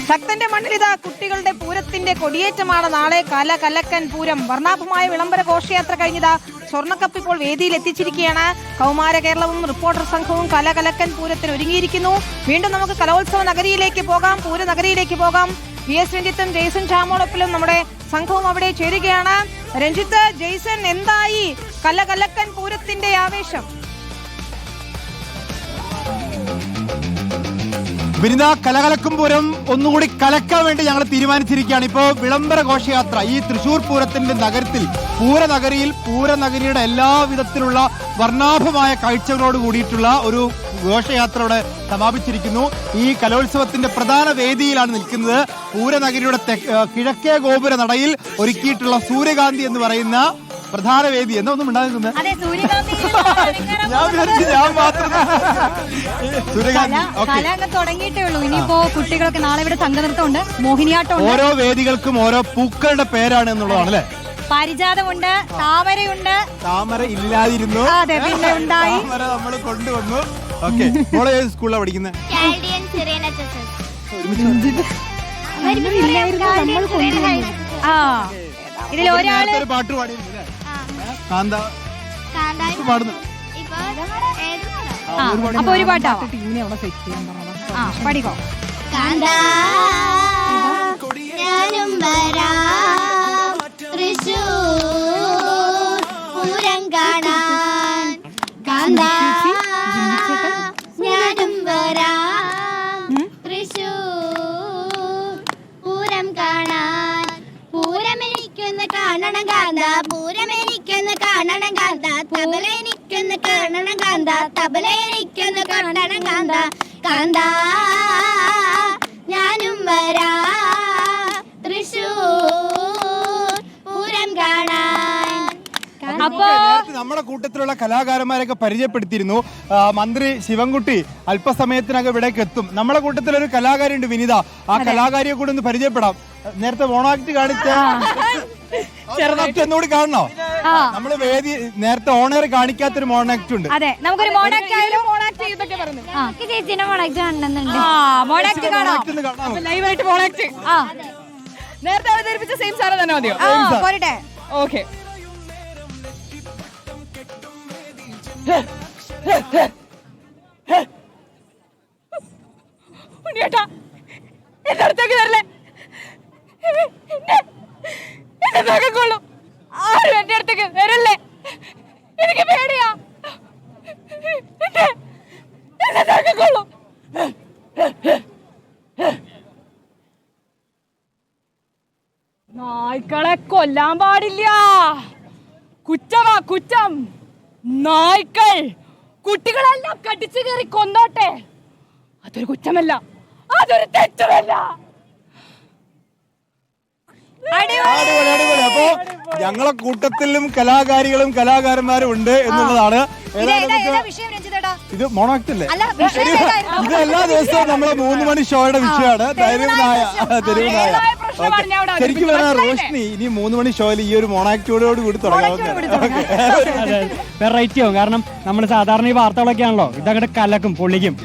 ശക്തന്റെ മണ്ണിലിതാ കുട്ടികളുടെ പൂരത്തിന്റെ കൊടിയേറ്റമാണ് നാളെ. കലകലക്കൻ പൂരം. വർണ്ണാഭമായ വിളംബര ഘോഷയാത്ര കഴിഞ്ഞതാ സ്വർണ്ണക്കപ്പ് ഇപ്പോൾ വേദിയിൽ എത്തിച്ചിരിക്കുകയാണ്. കൗമാര കേരളവും റിപ്പോർട്ടർ സംഘവും കലകലക്കൻ പൂരത്തിന് ഒരുങ്ങിയിരിക്കുന്നു. വീണ്ടും നമുക്ക് കലോത്സവ നഗരിയിലേക്ക് പോകാം, പൂരനഗരിയിലേക്ക് പോകാം. PS രഞ്ജിത്തും ജെയ്സൺ ചാമോളപ്പിലും നമ്മുടെ സംഘവും അവിടെ ചേരുകയാണ്. രഞ്ജിത്ത്, ജെയ്സൺ, എന്തായി കലകലക്കൻ പൂരത്തിന്റെ ആവേശം? വിനിത, കലകലക്കും പൂരം ഒന്നുകൂടി കലക്കാൻ വേണ്ടി ഞങ്ങൾ തീരുമാനിച്ചിരിക്കുകയാണ്. ഇപ്പോൾ വിളംബര ഘോഷയാത്ര ഈ തൃശൂർ പൂരത്തിന്റെ നഗരത്തിൽ പൂരനഗരിയുടെ എല്ലാ വിധത്തിലുള്ള വർണ്ണാഭമായ കാഴ്ചകളോട് കൂടിയിട്ടുള്ള ഒരു ഘോഷയാത്രയോടെ സമാപിച്ചിരിക്കുന്നു. ഈ കലോത്സവത്തിന്റെ പ്രധാന വേദിയിലാണ് നിൽക്കുന്നത്. പൂരനഗരിയുടെ കിഴക്കേ ഗോപുര നടയിൽ ഒരുക്കിയിട്ടുള്ള സൂര്യകാന്തി എന്ന് പറയുന്ന പ്രധാന വേദി. എന്നാ ഒന്നും ഉണ്ടാകുന്നത് ഞാൻ മാത്രം തുടങ്ങിയിട്ടേ ഉള്ളൂ. ഇനിയിപ്പോ കുട്ടികൾക്ക് നാളെ ഇവിടെ സംഘനൃത്തമുണ്ട്, മോഹിനിയാട്ടം. ഓരോ വേദികൾക്കും ഓരോ പൂക്കളുടെ പേരാണ് എന്നുള്ളതാണ് അല്ലെ. പാരിജാതമുണ്ട്, താമരയുണ്ട്. താമര ഇല്ലാതിരുന്നു, അതെ, പിന്നെ ഉണ്ടായി. താമര നമ്മൾ കൊണ്ടുവന്നു. ഓക്കെ, മോളെ ഏത് സ്കൂളിലാണ് പഠിക്കുന്നത്? ഇതിൽ ഒരാള് പാട്ട് പാടി കാന്ത പാടുന്നു. അപ്പൊ ഒരു പാട്ടാ പഠിക്കോ. ഞാനും വരാം തൃശ്ശൂർ പൂരം കാണാൻ. കാന്താ ഞാനും വരാം തൃശ്ശൂർ പൂരം കാണാൻ. പൂരമെനിക്കൊന്ന് കാണണം കാന്ത, പൂരമെനിക്കൊന്ന് കാണണം കാന്ത. തബല എനിക്കൊന്ന് കാണണം കാന്ത, തബല എനിക്കൊന്ന് കാണണം കാന്ത. കാന്ത ഞാനും വരാ തൃശ്ശൂർ പൂരം കാണാൻ. അപ്പോ നമ്മുടെ കൂട്ടത്തിലുള്ള കലാകാരന്മാരൊക്കെ പരിചയപ്പെടുത്തിയിരുന്നു. മന്ത്രി ശിവൻകുട്ടി അല്പസമയത്തിനകം ഇവിടേക്ക് എത്തും. നമ്മുടെ കൂട്ടത്തിലൊരു കലാകാരിയുണ്ട് വിനിത. ആ കലാകാരിയെ കൂടെ ഒന്ന് പരിചയപ്പെടാം. നേരത്തെ മോണാക്ട് കാണിച്ച ഒന്നുകൂടി കാണണോ? നമ്മള് വേദി നേരത്തെ ഓണർ കാണിക്കാത്തൊരു മോണാക്ട് ഉണ്ട്. അതെ, നമുക്കൊരു മോണാക്ട് ആയാലും നേരത്തെ അവതരിപ്പിച്ച സെയിം സാറ് തന്നെ മതിയോ? പോരട്ടെ. ഓക്കെ. ഉണ്ണിയേട്ടാ, എന്റെ അടുത്തേക്ക് തരല്ലേ? എന്നെ നോക്കിക്കോളൂ. ആരും എന്റെ അടുത്തേക്ക് വരല്ലേ, എനിക്ക് പേടിയാ. എന്നെ നോക്കിക്കോളൂ. നായ്ക്കളെ കൊല്ലാൻ പാടില്ല. കുറ്റമാ കുറ്റം. നായ്ക്കൾ കുട്ടികളെല്ലാം കടിച്ചു കയറി കൊന്നോട്ടെ. അതൊരു കുറ്റമല്ല, അതൊരു തെറ്റുമല്ല. അടിപൊളി. അപ്പോ ഞങ്ങളെ കൂട്ടത്തിലും കലാകാരികളും കലാകാരന്മാരും ഉണ്ട് എന്നുള്ളതാണ്. ഇത് മോണോക്ട് അല്ലേ? ഇത് എല്ലാ ദിവസവും നമ്മളെ 3 മണി ഷോയുടെ വിഷയമാണ്. തെരുവുനായ. ശരിക്കും പറഞ്ഞാൽ റോഷ്നി ഇനി 3 മണി ഷോയിൽ ഈ ഒരു മോണാക്ടോട് കൂടി തുടങ്ങാവുന്നതാണ്. വെറൈറ്റി ആവും. കാരണം നമ്മൾ സാധാരണ ഈ വാർത്തകളൊക്കെ ആണല്ലോ, ഇതങ്ങോട്ട് കലക്കും പൊള്ളിക്കും.